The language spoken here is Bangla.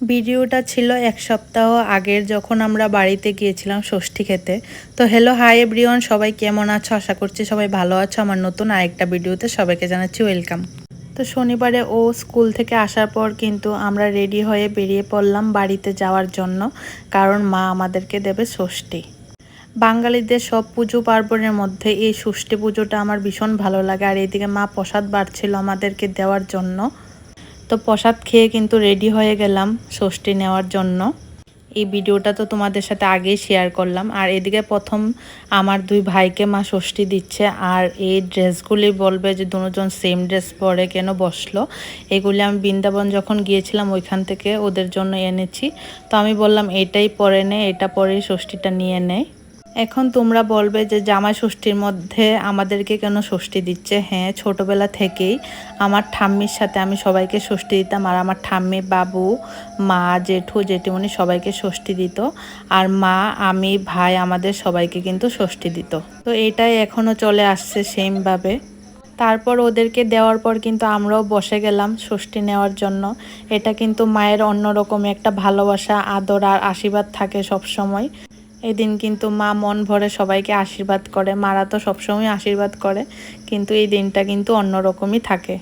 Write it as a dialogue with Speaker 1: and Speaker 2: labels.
Speaker 1: ভিডিওটা ছিল এক সপ্তাহ আগের, যখন আমরা বাড়িতে গিয়েছিলাম ষষ্ঠী খেতে। তো হ্যালো, হাই এভরিওয়ান, সবাই কেমন আছো? আশা করছি সবাই ভালো আছো। আমার নতুন আরেকটা ভিডিওতে সবাইকে জানাচ্ছি ওয়েলকাম। তো শনিবারে ও স্কুল থেকে আসার পর কিন্তু আমরা রেডি হয়ে বেরিয়ে পড়লাম বাড়িতে যাওয়ার জন্য, কারণ মা আমাদেরকে দেবে ষষ্ঠী। বাঙালিদের সব পুজো পার্বণের মধ্যে এই ষষ্ঠী পুজোটা আমার ভীষণ ভালো লাগে। আর এইদিকে মা প্রসাদ বাড়ছিল আমাদেরকে দেওয়ার জন্য। তো প্রসাদ খেয়ে কিন্তু রেডি হয়ে গেলাম ষষ্ঠী নেওয়ার জন্য। এই ভিডিওটা তো তোমাদের সাথে আগেই শেয়ার করলাম। আর এদিকে প্রথম আমার দুই ভাইকে মা ষষ্ঠী দিচ্ছে। আর এই ড্রেসগুলি বলবে যে দুজন সেম ড্রেস পরে কেন বসলো। এগুলি আমি বৃন্দাবন যখন গিয়েছিলাম ওইখান থেকে ওদের জন্য এনেছি। তো আমি বললাম এটাই পরে নে, এটা পরেই ষষ্ঠীটা নিয়ে নেয়। এখন তোমরা বলবে যে জামাই ষষ্ঠীর মধ্যে আমাদেরকে কেন ষষ্ঠী দিচ্ছে। হ্যাঁ, ছোটবেলা থেকেই আমার ঠাম্মির সাথে আমি সবাইকে ষষ্ঠী দিতাম। আর আমার ঠাম্মি, বাবু, মা, জেঠু, জেঠিমণি সবাইকে ষষ্ঠী দিত। আর মা, আমি, ভাই আমাদের সবাইকে কিন্তু ষষ্ঠী দিত। তো এটাই এখনও চলে আসছে সেমভাবে। তারপর ওদেরকে দেওয়ার পর কিন্তু আমরাও বসে গেলাম ষষ্ঠী নেওয়ার জন্য। এটা কিন্তু মায়ের অন্যরকম একটা ভালোবাসা, আদর আর আশীর্বাদ থাকে সব সময়। এদিন কিন্তু মা মন ভরে সবাইকে আশীর্বাদ করে। মারা তো সবসময় আশীর্বাদ করে, কিন্তু এই দিনটা কিন্তু অন্যরকমই থাকে।